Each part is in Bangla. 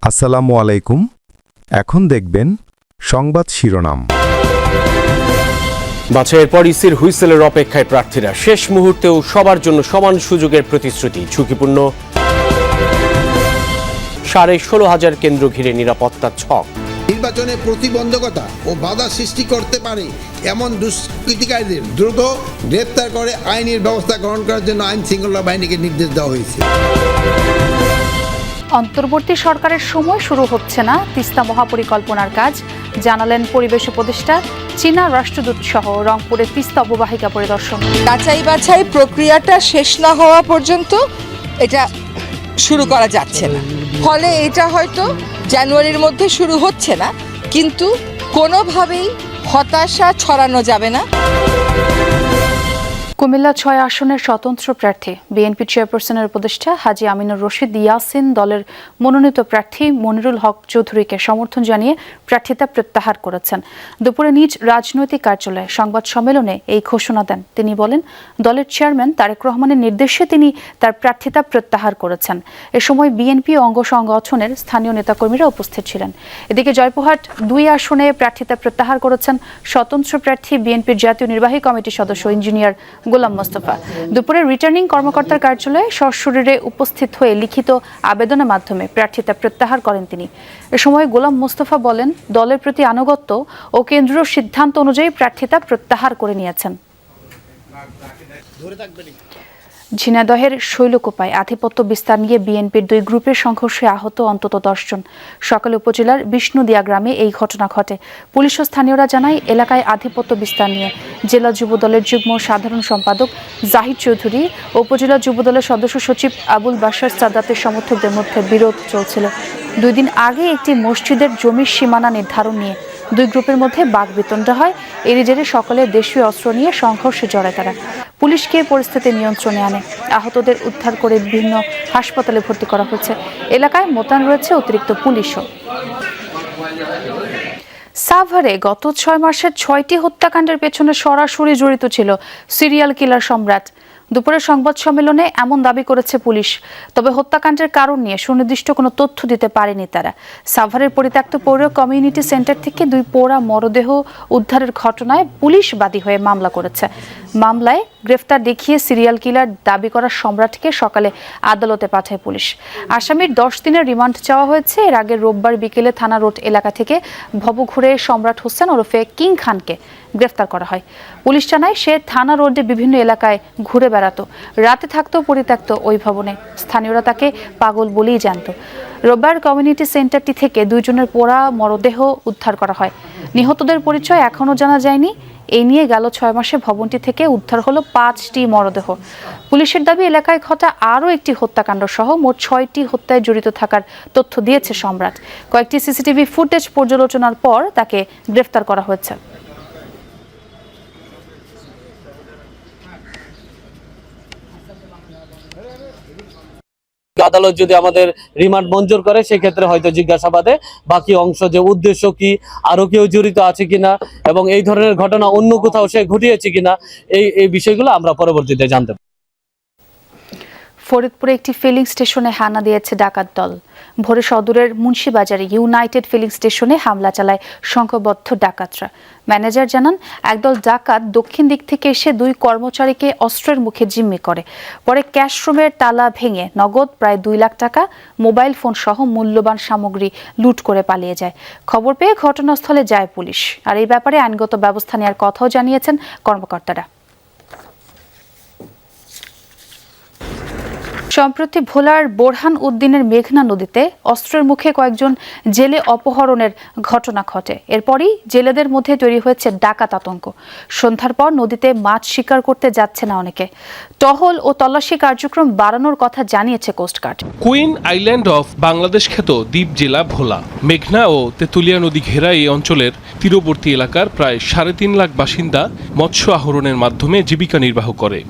আসসালামু আলাইকুম। এখন দেখবেন সংবাদ শিরোনাম। বাছাইয়ের পর ইসির হুইসেলের অপেক্ষায় প্রার্থীরা, শেষ মুহূর্তেও সবার জন্য সমান সুযোগের প্রতিশ্রুতি। ঝুঁকিপূর্ণ 16,500 কেন্দ্র ঘিরে নিরাপত্তা ছক। নির্বাচনে প্রতিবন্ধকতা ও বাধা সৃষ্টি করতে পারে এমন দুষ্কৃতিকারীদের দ্রুত গ্রেপ্তার করে আইনের ব্যবস্থা গ্রহণ করার জন্য আইন শৃঙ্খলা বাহিনীকে নির্দেশ দেওয়া হয়েছে। অন্তর্বর্তী সরকারের সময় শুরু হচ্ছে না তিস্তা মহাপরিকল্পনার কাজ, জানালেন পরিবেশ উপদেষ্টা। চীনা রাষ্ট্রদূত সহ রংপুরে তিস্তা অববাহিকা পরিদর্শন। যাচাই বাছাই প্রক্রিয়াটা শেষ না হওয়া পর্যন্ত এটা শুরু করা যাচ্ছে না। ফলে এটা হয়তো জানুয়ারির মধ্যে শুরু হচ্ছে না, কিন্তু কোনোভাবেই হতাশা ছড়ানো যাবে না। কুমিল্লা 6 আসনের স্বতন্ত্র প্রার্থী বিএনপি চেয়ারপারসনের উপদেষ্টা হাজী আমিনুর রশিদ ইয়াসিন দলের মনোনীত প্রার্থী মনিরুল হক চৌধুরীকে সমর্থন জানিয়ে প্রার্থিতা প্রত্যাহার করেছেন। দুপুরে নিজ রাজনৈতিক কার্যালয়ে সংবাদ সম্মেলনে এই ঘোষণা দেন তিনি। বলেন, দলের চেয়ারম্যান তারেক রহমানের নির্দেশে তিনি তার প্রার্থিতা প্রত্যাহার করেছেন। এ সময় বিএনপি অঙ্গ সংগঠনের স্থানীয় নেতাকর্মীরা উপস্থিত ছিলেন। এদিকে জয়পুরহাট 2 আসনে প্রার্থিতা প্রত্যাহার করেছেন স্বতন্ত্র প্রার্থী বিএনপির জাতীয় নির্বাহী কমিটির সদস্য ইঞ্জিনিয়ার গোলাম মোস্তফা। দুপুরে রিটার্নিং কর্মকর্তার কার্যালয়ে সশরীরে উপস্থিত হয়ে লিখিত আবেদনের মাধ্যমে প্রার্থিতা প্রত্যাহার করেন তিনি। এ সময় গোলাম মোস্তফা বলেন, দলের প্রতি আনুগত্য ও কেন্দ্রীয় সিদ্ধান্ত অনুযায়ী প্রার্থিতা প্রত্যাহার করে নিয়েছেন। ঝিনাইদহের শৈলকুপায় আধিপত্য বিস্তার নিয়ে বিএনপির 2 গ্রুপের সংঘর্ষে আহত অন্তত 10 জন। সকালে উপজেলার বিষ্ণুদিয়া গ্রামে এই ঘটনা ঘটে। পুলিশ ও স্থানীয়রা জানায়, এলাকায় আধিপত্য বিস্তার নিয়ে জেলা যুবদলের যুগ্ম সাধারণ সম্পাদক জাহিদ চৌধুরী ও উপজেলা যুবদলের সদস্য সচিব আবুল বাশার সাদাতের সমর্থকদের মধ্যে বিরোধ চলছিল। 2 দিন আগে একটি মসজিদের জমির সীমানা নির্ধারণ নিয়ে 2 গ্রুপের মধ্যে বাকবিতণ্ডা হয়। এরই জেরে সকলে দেশীয় অস্ত্র নিয়ে সংঘর্ষে জড়ায় তারা। পুলিশকে পরিস্থিতি নিয়ন্ত্রণে আনে। আহতদের উদ্ধার করে বিভিন্ন হাসপাতালে ভর্তি করা হয়েছে। এলাকায় মোতায়েন রয়েছে অতিরিক্ত পুলিশও। সাভারে গত 6 মাসের 6টি হত্যাকাণ্ডের পেছনে সরাসরি জড়িত ছিল সিরিয়াল কিলার সম্রাট। দুপুরে সংবাদ সম্মেলনে এমন দাবি করেছে পুলিশ। তবে হত্যাকাণ্ডের কারণ নিয়ে সুনির্দিষ্ট কোনো তথ্য দিতে পারেনি তারা। সাভারের পরিত্যক্ত পৌর কমিউনিটি সেন্টার থেকে 2 পোড়া মরদেহ উদ্ধারের ঘটনায় পুলিশ বাদী হয়ে মামলা করেছে। মামলায় গ্রেফতার দেখিয়ে সিরিয়াল কিলার দাবি করা সম্রাটকে সকালে আদালতে পাঠায় পুলিশ। আসামির 10 দিনের রিমান্ড চাওয়া হয়েছে। এর আগে রোববার বিকেলে থানা রোড এলাকা থেকে ভবঘুরে সম্রাট হোসেন ওরফে কিং খানকে গ্রেফতার করা হয়। পুলিশ জানায়, সে থানা রোডে বিভিন্ন এলাকায় ঘুরে বেড়াতো, রাতে থাকতো পরিত্যক্ত ওই ভবনে। স্থানীয়রা তাকে পাগল বলেই জানত। রোববার কমিউনিটি সেন্টারটি থেকে 2 জনের পোড়া মরদেহ উদ্ধার করা হয়। নিহতদের পরিচয় এখনও জানা যায়নি। এই নিয়ে গেল 6 মাসে ভবনটি থেকে উদ্ধার হলো 5টি মরদেহ। পুলিশের দাবি, এলাকায় ঘটা আরও একটি হত্যাকাণ্ড সহ মোট 6টি হত্যায় জড়িত থাকার তথ্য দিয়েছে সম্রাট। কয়েকটি সিসিটিভি ফুটেজ পর্যালোচনার পর তাকে গ্রেফতার করা হয়েছে। আদালত যদি আমাদের রিমান্ড মঞ্জুর করে, সেক্ষেত্রে হয়তো জিজ্ঞাসাবাদে বাকি অংশ, যে উদ্দেশ্য কি, আরো কেউ জড়িত আছে কিনা এবং এই ধরনের ঘটনা অন্য কোথাও সে ঘটিয়েছে কিনা, এই বিষয়গুলো আমরা পরবর্তীতে জানতে পারি। ফরিদপুরে একটি ফিলিং স্টেশনে হানা দিয়েছে ডাকাত দল। ভোরে সদরের মুন্সিবাজারে ইউনাইটেড ফিলিং স্টেশনে হামলা চালায় সংঘবদ্ধ ডাকাতরা। ম্যানেজার জানান, একদল ডাকাত দক্ষিণ দিক থেকে এসে 2 কর্মচারীকে অস্ত্রের মুখে জিম্মি করে। পরে ক্যাশ রুমের তালা ভেঙে নগদ প্রায় 2 লাখ টাকা, মোবাইল ফোন সহ মূল্যবান সামগ্রী লুট করে পালিয়ে যায়। খবর পেয়ে ঘটনাস্থলে যায় পুলিশ। আর এই ব্যাপারে আইনগত ব্যবস্থা নেওয়ার কথাও জানিয়েছেন কর্মকর্তারা। সম্প্রতি ভোলার বোরহান উদ্দিনের মেঘনা নদীতে অস্ত্রের মুখে কয়েকজন জেলে অপহরণের ঘটনা ঘটে। এরপরই জেলেদের মধ্যে তৈরি হয়েছে ডাকাত আতঙ্ক। সন্ধ্যার পর নদীতে মাছ শিকার করতে যাচ্ছে না অনেকে। টহল ও তল্লাশি কার্যক্রম বাড়ানোর কথা জানিয়েছে coastguard. Queen island of Bangladesh খ্যাত দ্বীপ জেলা ভোলা, মেঘনা ও তেতুলিয়া নদী ঘেরা এই অঞ্চলের তীরবর্তী এলাকার প্রায় 3.5 লাখ বাসিন্দা মৎস্য আহরণের মাধ্যমে জীবিকা নির্বাহ করে।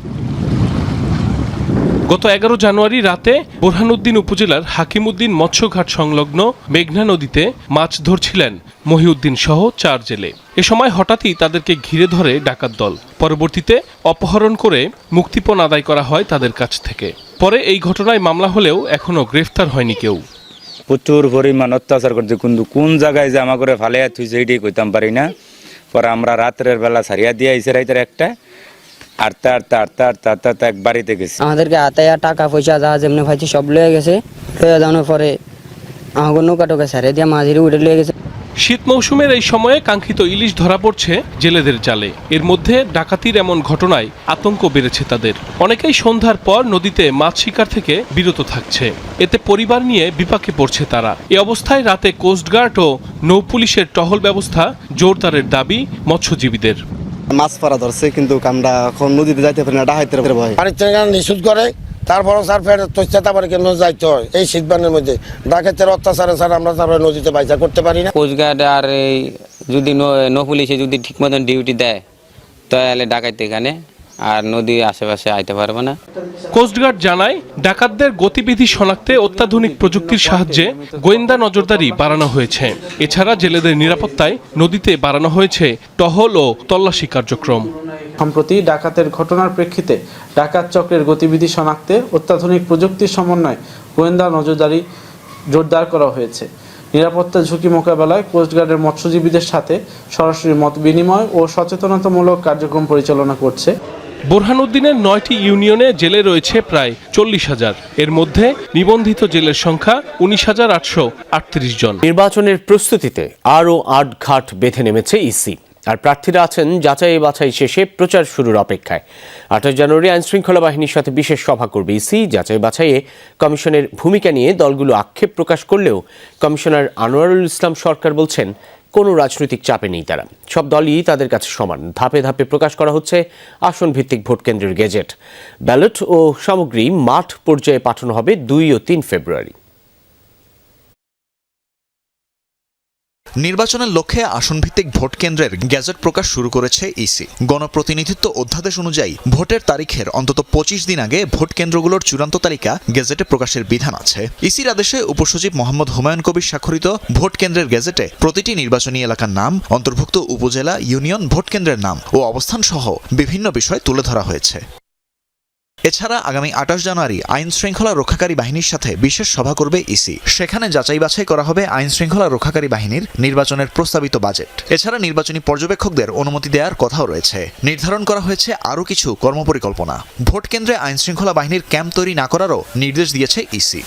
গত 11 জানুয়ারি রাতে বোরহানউদ্দিন উপজেলার হাকিমউদ্দিন মৎস্যঘাট সংলগ্ন মেঘনা নদীতে মাছ ধরছিলেন মহিউদ্দিন সহ 4 জেলে। এ সময় হঠাৎই তাদেরকে ঘিরে ধরে ডাকাত দল। পরবর্তীতে অপহরণ করে মুক্তিপণ আদায় করা হয় তাদের কাছ থেকে। পরে এই ঘটনায় মামলা হলেও এখনো গ্রেফতার হয়নি কেউ। প্রচুর পরিমাণ অত্যাচার করছে, কিন্তু কোন জায়গায় জামা করে ফালে তুই সেইটাই কইতাম পারি না। পরে আমরা রাত্রের বেলা সারিয়া দিয়ে আইসে রাইতের একটা আটটা এক বাড়িতে গেছি। আমাদেরকে আতায়া টাকা পয়সা যা যেমনি পাইছি সব লয়ে গেছে। লয়ে যাওয়ার পরে আমাকে নৌকা টোকা সারিয়ে দিয়ে মাঝিরে উঠে লয়ে গেছে। শীত মৌসুমের এই সময়ে কাঙ্ক্ষিত ইলিশ ধরা পড়ছে জেলেদের জালে। এর মধ্যে ডাকাতির এমন ঘটনায় আতঙ্ক বেড়েছে তাদের। অনেকেই সন্ধ্যার পর নদীতে মাছ শিকার থেকে বিরত থাকছে। এতে পরিবার নিয়ে বিপাকে পড়ছে তারা। এ অবস্থায় রাতে কোস্টগার্ড ও নৌপুলিশের টহল ব্যবস্থা জোরদারের দাবি মৎস্যজীবীদের। মাছ পাড়া ধরছে, কিন্তু আমরা এখন নদীতে যাইতে পারি না, ডাহাইতে ভয়। নিষেধ করে, তারপরও স্যার ফের তৈরি পারে কেন যাইতে হয় এই শীতবানের মধ্যে। ডাকাতের অত্যাচারে স্যার আমরা তারপরে নদীতে বাইচা করতে পারি না। কোস্টগার্ড আর এই যদি নৌ পুলিশে যদি ঠিক মতন ডিউটি দেয় তাহলে ডাকাইতে এখানে আর নদীর আশেপাশে আইতে পারবে না। কোস্টগার্ড জানায়, ডাকাতদের গতিবিধি শনাক্তে অত্যাধুনিক প্রযুক্তির সাহায্যে গোয়েন্দা নজরদারি বাড়ানো হয়েছে। এছাড়া জেলেদের নিরাপত্তায় নদীতে বাড়ানো হয়েছে টহল ও তল্লাশি কার্যক্রম। সম্প্রতি ডাকাতের ঘটনার প্রেক্ষিতে ডাকাত চক্রের গতিবিধি শনাক্তে অত্যাধুনিক প্রযুক্তির সমন্বয়ে গোয়েন্দা নজরদারি জোরদার করা হয়েছে। নিরাপত্তা ঝুঁকি মোকাবেলায় কোস্টগার্ডের মৎস্যজীবীদের সাথে সরাসরি মত বিনিময় ও সচেতনতামূলক কার্যক্রম পরিচালনা করছে। বোরহানউদ্দিনের 9টি ইউনিয়নে জেলে রয়েছে প্রায় 40,000। এর মধ্যে নিবন্ধিত জেলের সংখ্যা 19,838 জন। নির্বাচনের প্রস্তুতিতে আরও আটঘাট বেঁধে নেমেছে ইসি। আর প্রার্থীরা আছেন যাচাই বাছাই শেষে প্রচার শুরুর অপেক্ষায়। 28 জানুয়ারি আইনশৃঙ্খলা বাহিনীর সাথে বিশেষ সভা করবে ইসি। যাচাই বাছাইয়ে কমিশনের ভূমিকা নিয়ে দলগুলো আক্ষেপ প্রকাশ করলেও কমিশনার আনোয়ারুল ইসলাম সরকার বলছেন, কোনো রাজনৈতিক চাপে নেই তারা। সব দলই তাদের কাছে সমান। ধাপে ধাপে প্রকাশ করা হচ্ছে আসন ভিত্তিক ভোট কেন্দ্রের গেজেট। ব্যালট ও সামগ্রী মাঠ পর্যায়ে পাঠানো হবে 2 ও 3 ফেব্রুয়ারি। নির্বাচনের লক্ষ্যে আসনভিত্তিক ভোট কেন্দ্রের গ্যাজেট প্রকাশ শুরু করেছে ইসি। গণপ্রতিনিধিত্ব অধ্যাদেশ অনুযায়ী ভোটের তারিখের অন্তত 25 দিন আগে ভোট কেন্দ্রগুলোর চূড়ান্ত তালিকা গেজেটে প্রকাশের বিধান আছে। ইসির আদেশে উপসচিব মোহাম্মদ হুমায়ুন কবির স্বাক্ষরিত ভোট কেন্দ্রের গেজেটে প্রতিটি নির্বাচনী এলাকার নাম, অন্তর্ভুক্ত উপজেলা, ইউনিয়ন, ভোট কেন্দ্রের নাম ও অবস্থান সহ বিভিন্ন বিষয় তুলে ধরা হয়েছে। এছাড়া আগামী 28 জানুয়ারি আইন শৃঙ্খলা রক্ষাকারী বাহিনীর সাথে বিশেষ সভা করবে ইসি। সেখানে যাচাই বাছাই করা হবে আইন শৃঙ্খলা রক্ষাকারী বাহিনীর নির্বাচনের প্রস্তাবিত বাজেট। এছাড়া নির্বাচনী পর্যবেক্ষকদের অনুমতি দেওয়ার কথাও রয়েছে। নির্ধারণ করা হয়েছে আরও কিছু কর্মপরিকল্পনা। ভোট কেন্দ্রে আইন শৃঙ্খলা বাহিনীর ক্যাম্প তৈরি না করারও নির্দেশ দিয়েছে ইসি।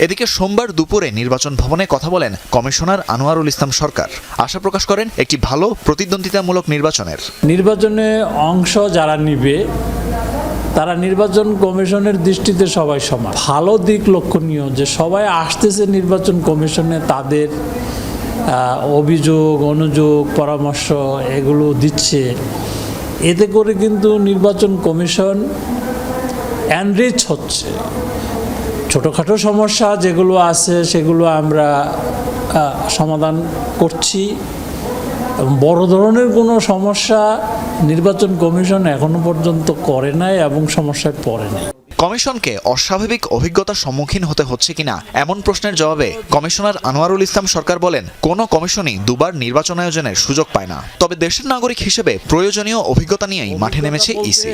এদিকে সোমবার দুপুরে নির্বাচন ভবনে কথা বলেন কমিশনার আনোয়ারুল ইসলাম সরকার। আশা প্রকাশ করেন একটি ভালো প্রতিদ্বন্দ্বিতামূলক নির্বাচনে অংশ যারা নিবে তারা নির্বাচন কমিশনের দৃষ্টিতে সবাই সমান। ভালো দিক লক্ষণীয় যে সবাই আসতেছে নির্বাচন কমিশনে, তাদের অভিযোগ, অনুযোগ, পরামর্শ এগুলো দিচ্ছে। এতে করে কিন্তু নির্বাচন কমিশন এনরিচ হচ্ছে। ছোটোখাটো সমস্যা যেগুলো আছে সেগুলো আমরা সমাধান করছি। বড় ধরনের কোনো সমস্যা নির্বাচন কমিশন এখনো পর্যন্ত করে নাই এবং সমস্যায় পড়ে নাই। কমিশনকে অস্বাভাবিক অভিজ্ঞতার সম্মুখীন হতে হচ্ছে কিনা এমন প্রশ্নের জবাবে কমিশনার আনোয়ারুল ইসলাম সরকার বলেন, কোনো কমিশনই দুবার নির্বাচন আয়োজনের সুযোগ পায় না। তবে দেশের নাগরিক হিসেবে প্রয়োজনীয় অভিজ্ঞতা নিয়েই মাঠে নেমেছে ইসি।